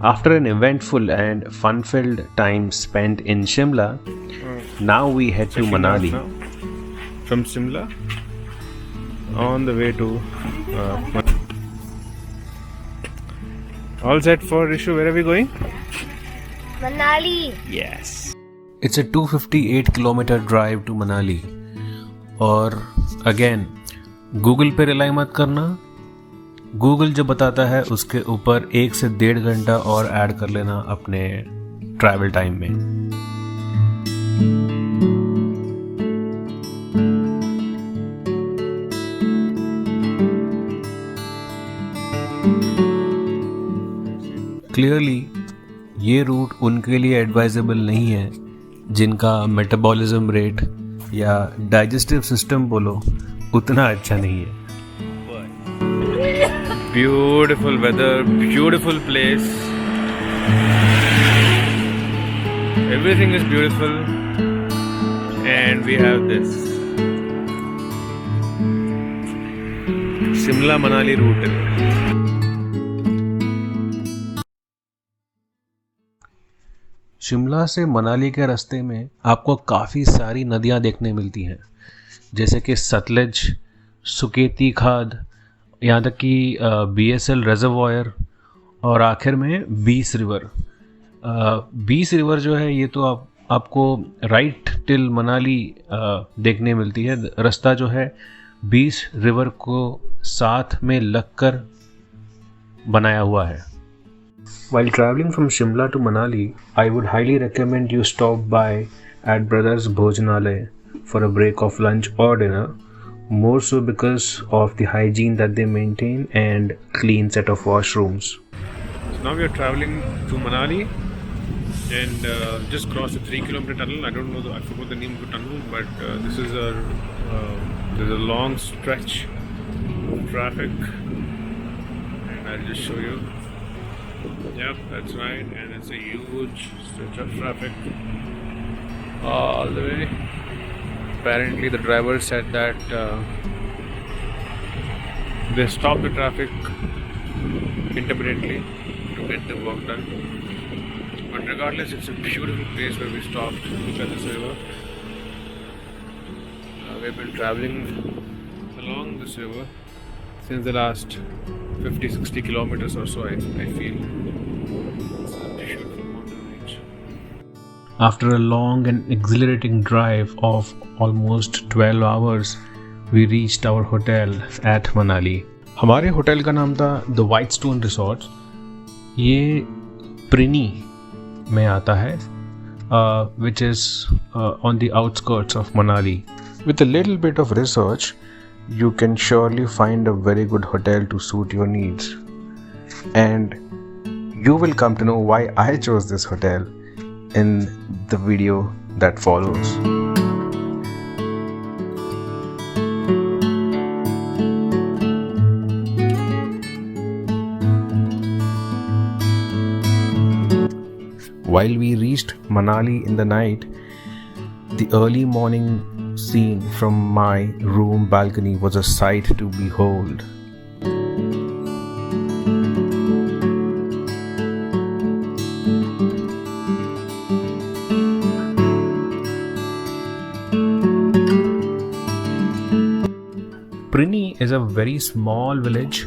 After an eventful and fun-filled time spent in Shimla, now we head to Manali. From Shimla, on the way to all set for Rishu. Where are we going? Manali. Yes. It's a 258-kilometer drive to Manali. और again, Google पे rely मत करना. Google जो बताता है उसके ऊपर 1 से 1.5 घंटा और ऐड कर लेना अपने ट्रैवल टाइम में. क्लियरली ये रूट उनके लिए एडवाइजेबल नहीं है जिनका मेटाबॉलिज्म रेट या डाइजेस्टिव सिस्टम बोलो उतना अच्छा नहीं है. Beautiful weather, beautiful place. Everything is beautiful, and we have this Shimla Manali route. Shimla से मनाली के रास्ते में आपको काफ़ी सारी नदियाँ देखने मिलती हैं, जैसे कि सतलज, सुकेती खाद, यहाँ तक कि BSL रिजर्वॉयर और आखिर में 20 रिवर. 20 रिवर जो है ये तो आपको राइट टिल मनाली देखने मिलती है. रास्ता जो है 20 रिवर को साथ में लगकर बनाया हुआ है. While traveling from Shimla to Manali, I would highly recommend you stop by at Brothers Bhojanalaya for a break of lunch or dinner. More so because of the hygiene that they maintain and clean set of washrooms. So now we are traveling to Manali and just crossed a 3-kilometer tunnel. I don't know, I forgot the name of the tunnel, but this is there's a long stretch of traffic, and I'll just show you. Yep, that's right, and it's a huge stretch of traffic all the way. Apparently the driver said that they stop the traffic intermittently to get the work done. But regardless, it's a beautiful place where we stopped. Look at this river. We've been traveling along this river since the last 50-60 kilometers or so, I feel. It's a beautiful mountain range. After a long and exhilarating drive of almost 12 hours, we reached our hotel at Manali. हमारे hotel का नाम था The White Stone Resort. ये प्रिनी में आता है, which is on the outskirts of Manali. With a little bit of research, you can surely find a very good hotel to suit your needs. And you will come to know why I chose this hotel in the video that follows. While we reached Manali in the night, the early morning scene from my room balcony was a sight to behold. Prini is a very small village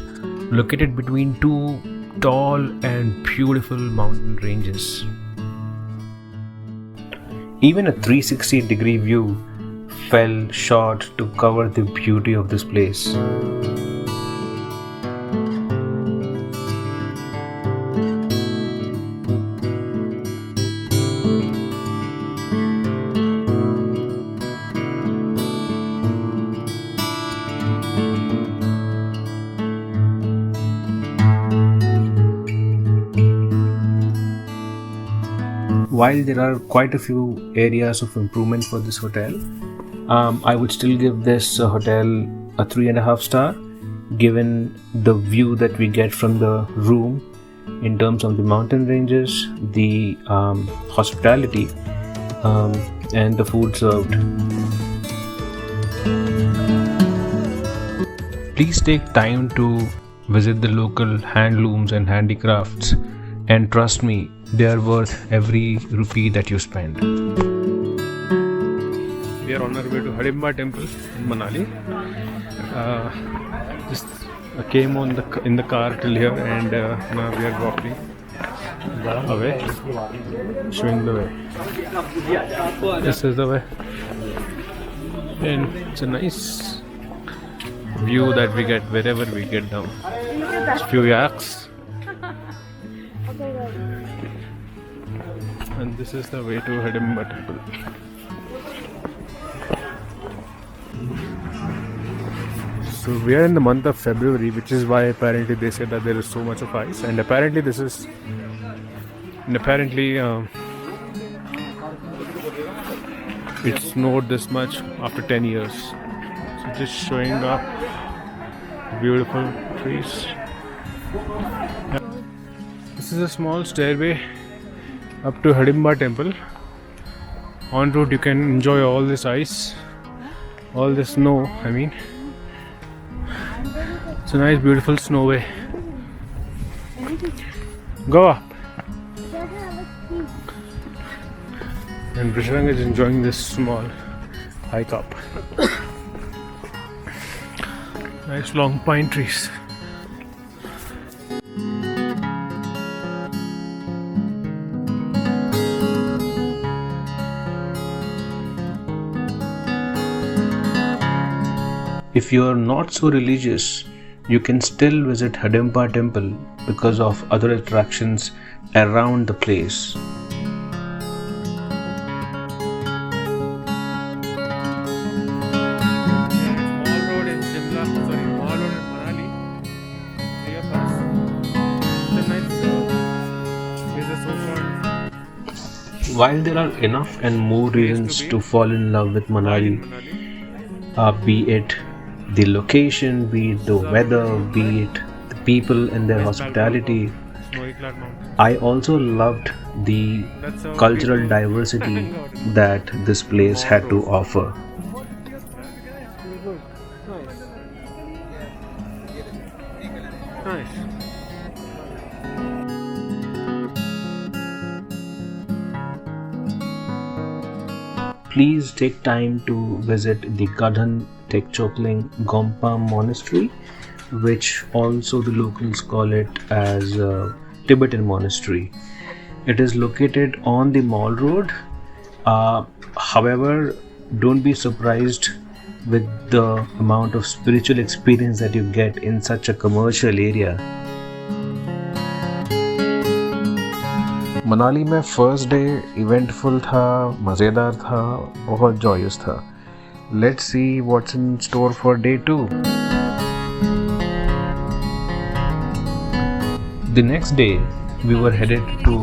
located between two tall and beautiful mountain ranges. Even a 360-degree view fell short to cover the beauty of this place. While there are quite a few areas of improvement for this hotel, I would still give this hotel a 3.5 star, given the view that we get from the room in terms of the mountain ranges, the hospitality, and the food served. Please take time to visit the local handlooms and handicrafts and trust me, they are worth every rupee that you spend. We are on our way to Hidimba Temple in Manali. Just came in the car till here, and now we are walking away, showing the way. This is the way, and it's a nice view that we get wherever we get down. Just few yaks, and this is the way to Hidimba Temple. So we are in the month of February, which is why apparently they said that there is so much of ice, and apparently it snowed this much after 10 years. So just showing up beautiful trees. This is a small stairway up to Hidimba Temple. En route you can enjoy all this ice, all this snow, I mean. It's a nice beautiful snowway. Go up. And Brishrang is enjoying this small hike up. Nice long pine trees. If you are not so religious, you can still visit Hidimba Temple because of other attractions around the place. Mall road in Shimla, Mall road in Manali. Near us. It's a nice place so far. While there are enough and more reasons to fall in love with Manali, be it the location, be it the weather, be it the people and their hospitality, I also loved the cultural diversity that this place had to offer. Nice. Please take time to visit the Gadhan Tekchokling Gompa Monastery, which also the locals call it as a Tibetan monastery. It is located on the Mall Road. However, don't be surprised with the amount of spiritual experience that you get in such a commercial area. Manali में first day eventful था, मज़ेदार था, बहुत Joyce था. Let's see what's in store for day 2. The next day, we were headed to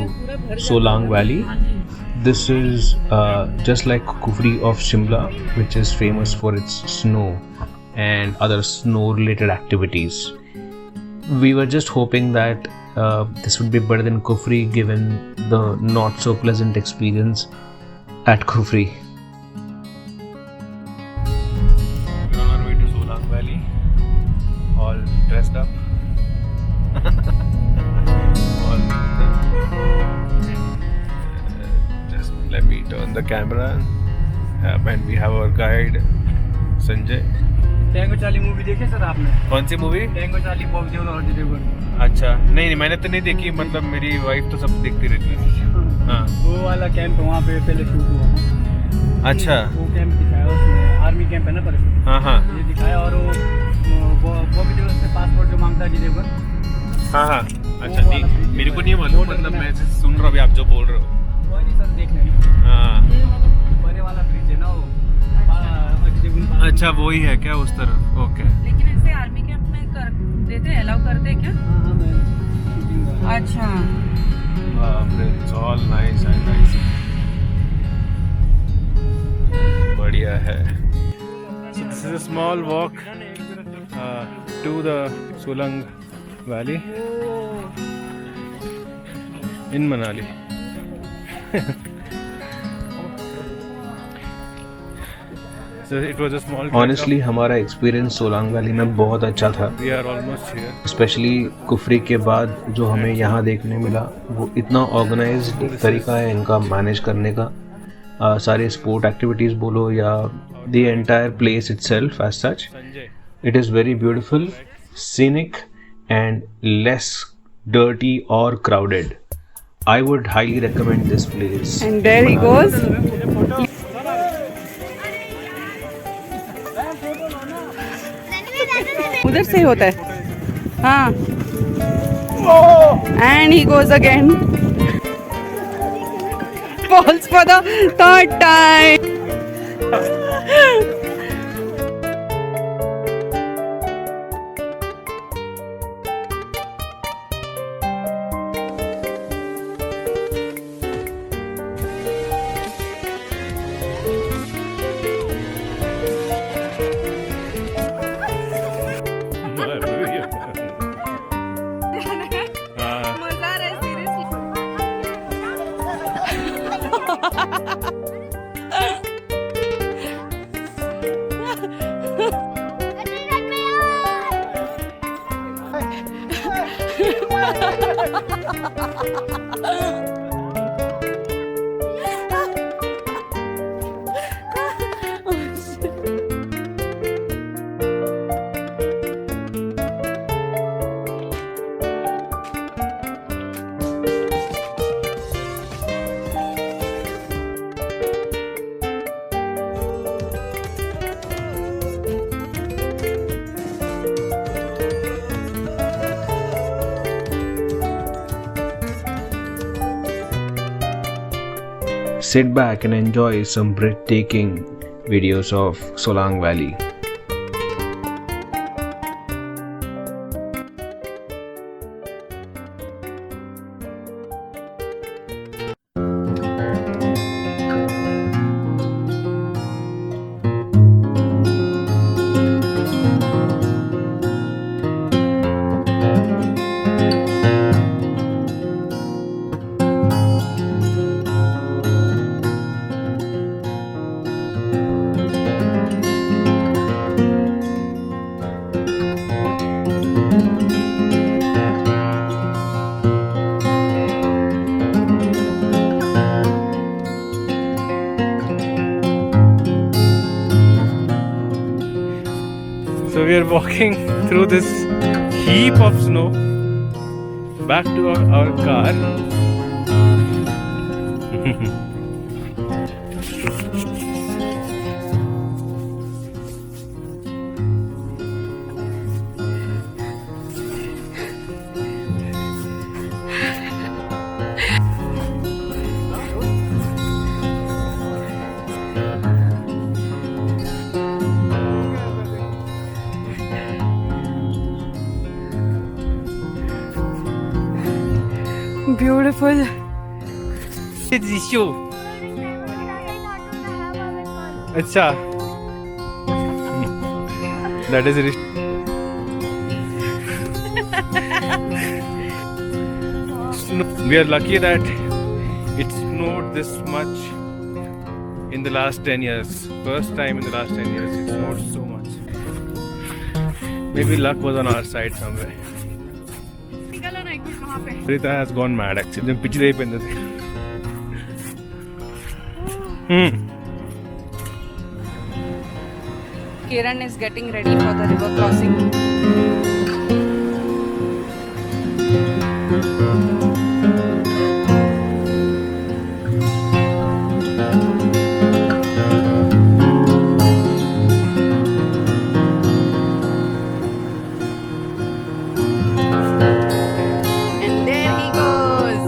Solang Valley. This is just like Kufri of Shimla, which is famous for its snow and other snow-related activities. We were just hoping that this would be better than Kufri, given the not so pleasant experience at Kufri. We're on our way to Solang Valley, all dressed up. Just let me turn the camera, and we have our guide Sanjay. Tango Charlie movie देखी sir आपने? कौन सी movie? Tango Charlie Bob Deol और अजय देवगन। अच्छा, नहीं मैंने तो नहीं देखी, मतलब मेरी वाइफ तो सब देखती रहती है। हाँ, वो वाला कैंप वहाँ पे पहले शूट हुआ। अच्छा, वो कैंप दिखाया उसमें, आर्मी कैंप है ना पर। हाँ हाँ, ये दिखाया और वो बॉबी देओल से पासपोर्ट जो मांगता है अजय देवगन। हाँ हाँ, अच्छा नहीं, मेरे को नहीं मालूम, मतलब मैं सुन रहा हूँ आप जो बोल रहे हो। कोई नहीं सर, देख लेंगे। हाँ, बड़े वाला ब्रिज है ना वो, अच्छा वो ही है क्या उस तरफ? ओके। लेकिन ऐसे आर्मी कैंप में कर देते हैं, अलाउ करते हैं क्या? अच्छा, it's all nice and nice, बढ़िया है। So this is a small walk to the Solang Valley in Manali. So it was a small trek honestly हमारा एक्सपीरियंस सोलांग वैली में बहुत अच्छा था. We are almost here. Specially Kufri के बाद जो हमें यहाँ देखने मिला वो इतना ऑर्गेनाइज्ड तरीका है इनका मैनेज करने का. सारे स्पोर्ट एक्टिविटीज़ बोलो या the entire place itself as such, it is very beautiful, scenic and less dirty or crowded. I would highly recommend this place. And there he goes. उधर से होता है. हाँ. And he goes again. Falls for the third time. Sit back and enjoy some breathtaking videos of Solang Valley. So we are walking through this heap of snow back to our car. Beautiful. It's issue. अच्छा. That is it. We are lucky that it snowed this much in the last 10 years. First time in the last 10 years it snowed so much. Maybe luck was on our side somewhere. Rita has gone mad actually. जब पिछले ही पहनते थे. Kiran is getting ready for the river crossing. And there he goes.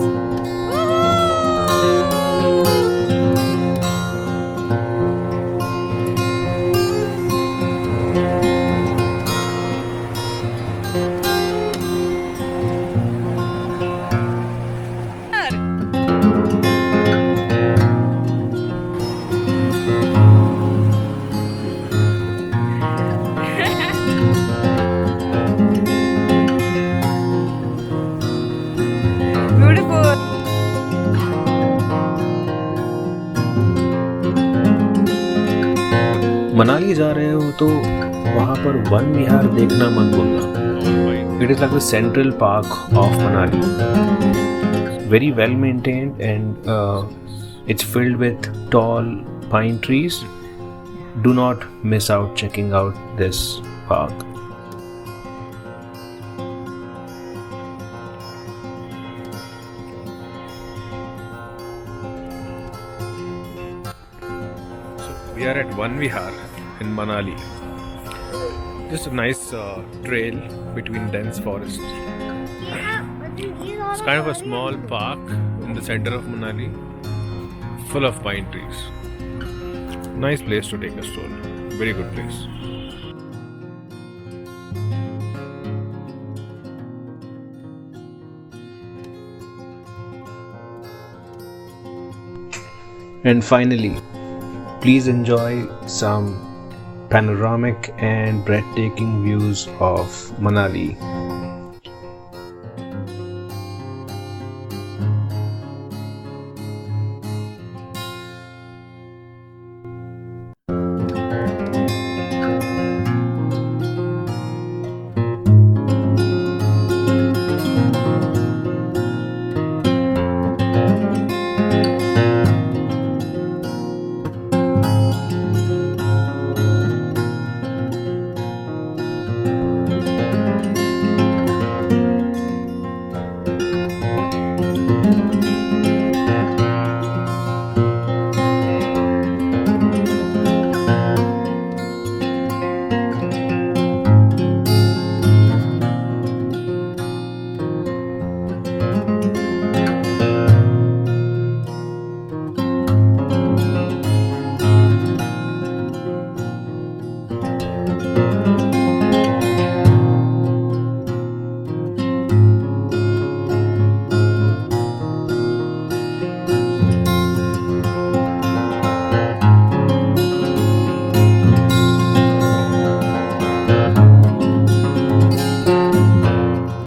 Manali जा रहे हो तो वहाँ पर वन विहार देखना मत भूलना. It is like the central park of Manali. Very well maintained and it's filled with tall pine trees. Do not miss out checking out this park. We are at One Vihar in Manali. Just a nice trail between dense forest. It's kind of a small park in the center of Manali, full of pine trees. Nice place to take a stroll. Very good place. And finally, please enjoy some panoramic and breathtaking views of Manali.